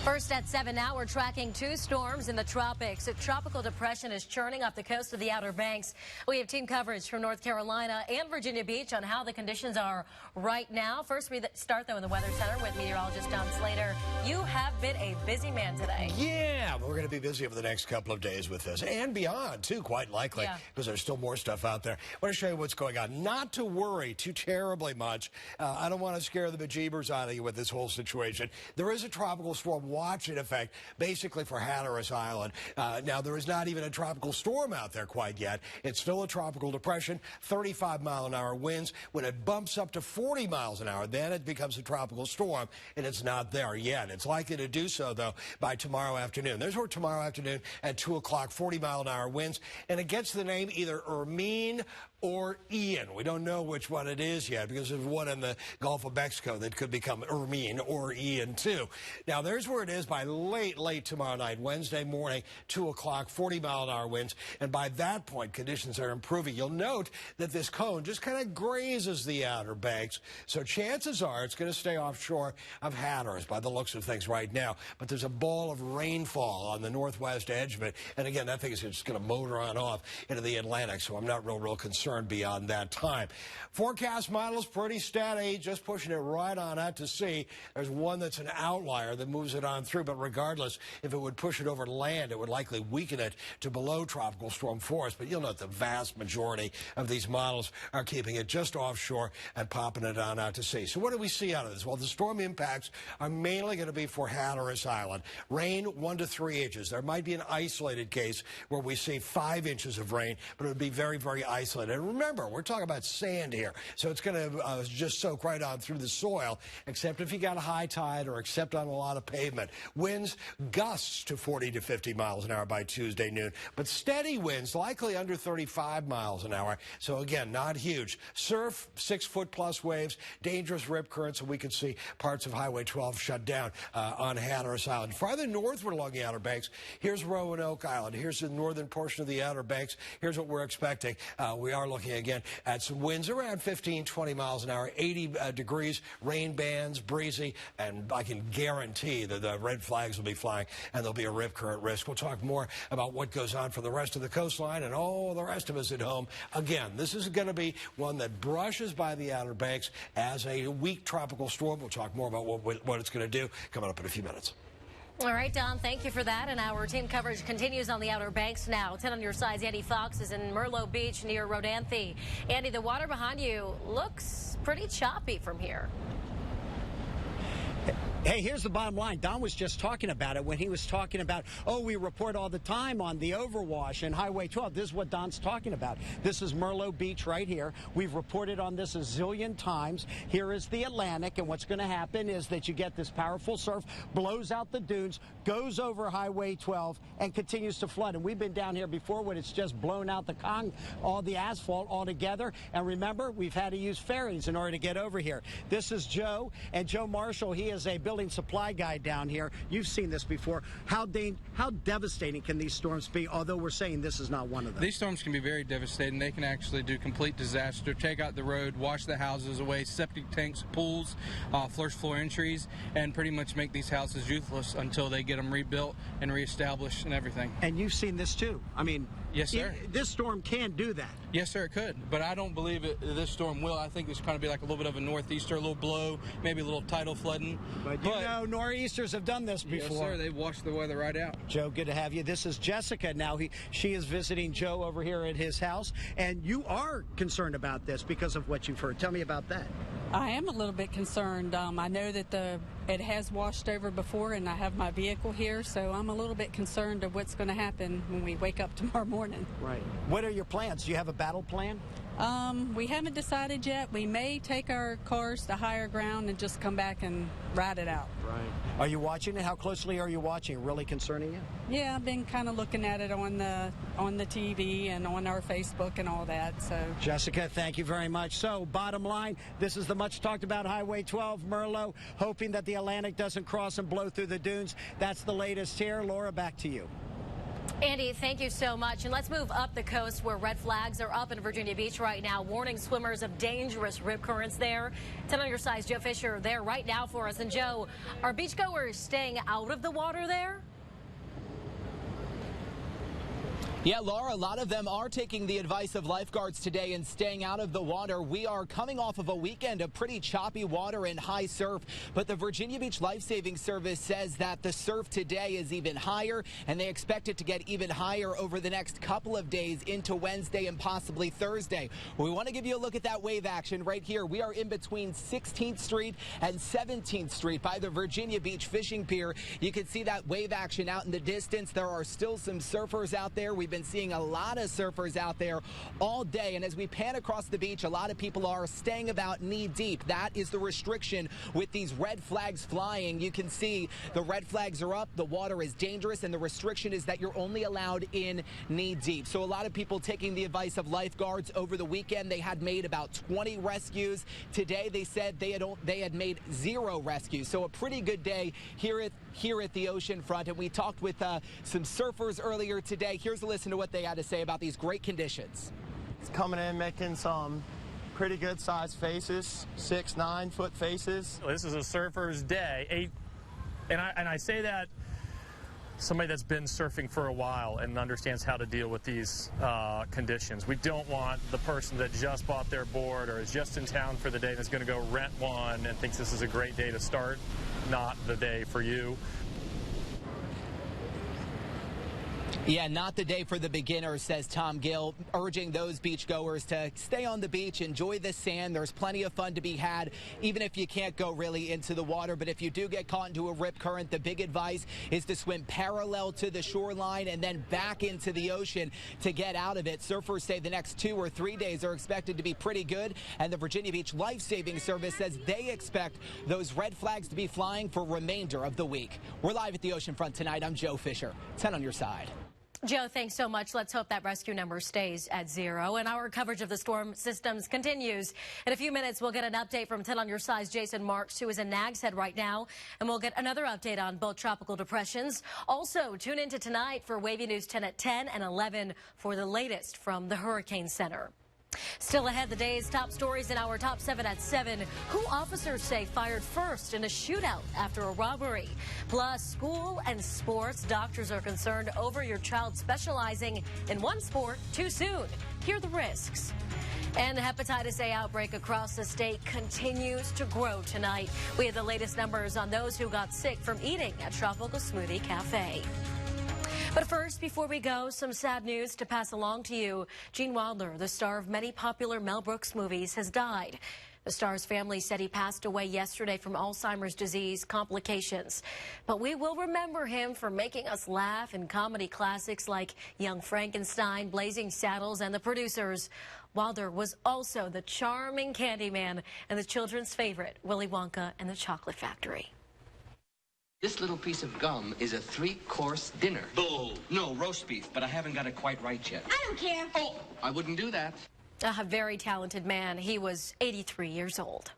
First at 7 now, we're tracking two storms in the tropics. A tropical depression is churning off the coast of the Outer Banks. We have team coverage from North Carolina and Virginia Beach on how the conditions are right now. First, we start, though, in the Weather Center with meteorologist Don Slater. You have been a busy man today. Yeah, we're going to be busy over the next couple of days with this and beyond, too, quite likely, because there's still more stuff out there. I want to show you what's going on. Not to worry too terribly much. I don't want to scare the bejeebers out of you with this whole situation. There is a tropical storm watch in effect, basically for Hatteras Island. Now, there is not even a tropical storm out there quite yet. It's still a tropical depression, 35-mile-an-hour winds. When it bumps up to 40 miles an hour, then it becomes a tropical storm, and it's not there yet. It's likely to do so, though, by tomorrow afternoon. There's where tomorrow afternoon at 2 o'clock, 40-mile-an-hour winds, and it gets the name either Hermine or Ian. We don't know which one it is yet because there's one in the Gulf of Mexico that could become Hermine or Ian, too. Now, there's where it is by late tomorrow night, Wednesday morning, 2 o'clock, 40-mile-an-hour winds. And by that point, conditions are improving. You'll note that this cone just kind of grazes the Outer Banks. So chances are it's going to stay offshore of Hatteras by the looks of things right now. But there's a ball of rainfall on the northwest edge of it. And again, that thing is just going to motor on off into the Atlantic. So I'm not real concerned beyond that time. Forecast model is pretty steady, just pushing it right on out to sea. There's one that's an outlier that moves it on through, but regardless, if it would push it over land, it would likely weaken it to below tropical storm force. But you'll note the vast majority of these models are keeping it just offshore and popping it on out to sea. So what do we see out of this? Well, the storm impacts are mainly going to be for Hatteras Island. Rain 1 to 3 inches. There might be an isolated case where we see 5 inches of rain, but it would be very isolated. And remember, we're talking about sand here, so it's going to just soak right on through the soil, except if you got a high tide or except on a lot of pavement. Winds gusts to 40 to 50 miles an hour by Tuesday noon, but steady winds, likely under 35 miles an hour. So again, not huge. Surf, 6-foot-plus waves, dangerous rip currents, and we could see parts of Highway 12 shut down on Hatteras Island. Farther northward along the Outer Banks, here's Roanoke Island. Here's the northern portion of the Outer Banks. Here's what we're expecting. We are looking again at some winds around 15-20 miles an hour, 80 degrees, rain bands, breezy, and I can guarantee that the red flags will be flying and there'll be a rip current risk. We'll talk more about what goes on for the rest of the coastline and all the rest of us at home. Again, this is going to be one that brushes by the Outer Banks as a weak tropical storm. We'll talk more about what it's going to do coming up in a few minutes. All right, Don, thank you for that. And our team coverage continues on the Outer Banks now. 10 on your side, Andy Fox is in Merlot Beach near Rodanthe. Andy, the water behind you looks pretty choppy from here. Hey, here's the bottom line. Don was just talking about it when he was talking about, oh, we report all the time on the overwash and Highway 12. This is what Don's talking about. This is Merlot Beach right here. We've reported on this a zillion times. Here is the Atlantic, and what's going to happen is that you get this powerful surf, blows out the dunes, goes over Highway 12, and continues to flood. And we've been down here before when it's just blown out all the asphalt altogether. And remember, we've had to use ferries in order to get over here. This is Joe, and Joe Marshall, he is a building supply guy down here. You've seen this before. How devastating can these storms be, although we're saying this is not one of them? These storms can be very devastating. They can actually do complete disaster, take out the road, wash the houses away, septic tanks, pools, first floor entries, and pretty much make these houses useless until they get them rebuilt and reestablished and everything. And you've seen this too. I mean, yes, sir. This storm can do that. Yes, sir, it could. But I don't believe this storm will. I think it's going to be like a little bit of a northeaster, a little blow, maybe a little tidal flooding. But you know, nor'easters have done this before. Yes, sir. They've washed the weather right out. Joe, good to have you. This is Jessica now. She is visiting Joe over here at his house. And you are concerned about this because of what you've heard. Tell me about that. I am a little bit concerned. I know that it has washed over before, and I have my vehicle here, so I'm a little bit concerned of what's going to happen when we wake up tomorrow morning. Right. What are your plans? Do you have a battle plan? We haven't decided yet. We may take our cars to higher ground and just come back and ride it out. Right. Are you watching it? How closely are you watching? Really concerning you? Yeah, I've been kind of looking at it on the TV and on our Facebook and all that. So, Jessica, thank you very much. So, bottom line, this is the much talked about Highway 12, Merlot, hoping that the Atlantic doesn't cross and blow through the dunes. That's the latest here. Laura, back to you. Andy, thank you so much. And let's move up the coast where red flags are up in Virginia Beach right now, warning swimmers of dangerous rip currents there. 10 on your size, Joe Fisher there right now for us. And Joe, are beachgoers staying out of the water there? Yeah, Laura, a lot of them are taking the advice of lifeguards today and staying out of the water. We are coming off of a weekend of pretty choppy water and high surf, but the Virginia Beach Life Saving Service says that the surf today is even higher, and they expect it to get even higher over the next couple of days into Wednesday and possibly Thursday. We want to give you a look at that wave action right here. We are in between 16th Street and 17th Street by the Virginia Beach Fishing Pier. You can see that wave action out in the distance. There are still some surfers out there. We've been seeing a lot of surfers out there all day, and as we pan across the beach, a lot of people are staying about knee deep. That is the restriction with these red flags flying. You can see the red flags are up, the water is dangerous, and the restriction is that you're only allowed in knee deep. So a lot of people taking the advice of lifeguards. Over the weekend, they had made about 20 rescues. Today, they said they had made 0 rescues. So a pretty good day here at the ocean front. And we talked with some surfers earlier today. Here's a listen to what they had to say about these great conditions. It's coming in making some pretty good sized faces, 6-9 foot faces. This is a surfer's day. And I say that somebody that's been surfing for a while and understands how to deal with these conditions. We don't want the person that just bought their board or is just in town for the day and is going to go rent one and thinks this is a great day to start. Not the day for you. Yeah, not the day for the beginners, says Tom Gill, urging those beachgoers to stay on the beach, enjoy the sand. There's plenty of fun to be had, even if you can't go really into the water. But if you do get caught into a rip current, the big advice is to swim parallel to the shoreline and then back into the ocean to get out of it. Surfers say the next 2 or 3 days are expected to be pretty good, and the Virginia Beach Life Saving Service says they expect those red flags to be flying for remainder of the week. We're live at the oceanfront tonight. I'm Joe Fisher. 10 on your side. Joe, thanks so much. Let's hope that rescue number stays at 0. And our coverage of the storm systems continues. In a few minutes, we'll get an update from 10 on your side's Jason Marks, who is in Nags Head right now. And we'll get another update on both tropical depressions. Also, tune into tonight for Wavy News 10 at 10 and 11 for the latest from the Hurricane Center. Still ahead, the day's top stories in our top 7 at 7. Who officers say fired first in a shootout after a robbery? Plus, school and sports. Doctors are concerned over your child specializing in one sport too soon. Here are the risks. And the hepatitis A outbreak across the state continues to grow tonight. We have the latest numbers on those who got sick from eating at Tropical Smoothie Cafe. But first, before we go, some sad news to pass along to you. Gene Wilder, the star of many popular Mel Brooks movies, has died. The star's family said he passed away yesterday from Alzheimer's disease complications. But we will remember him for making us laugh in comedy classics like Young Frankenstein, Blazing Saddles, and The Producers. Wilder was also the charming Candyman and the children's favorite, Willy Wonka and the Chocolate Factory. This little piece of gum is a 3-course dinner. Bull. No, roast beef, but I haven't got it quite right yet. I don't care. Oh, I wouldn't do that. A very talented man. He was 83 years old.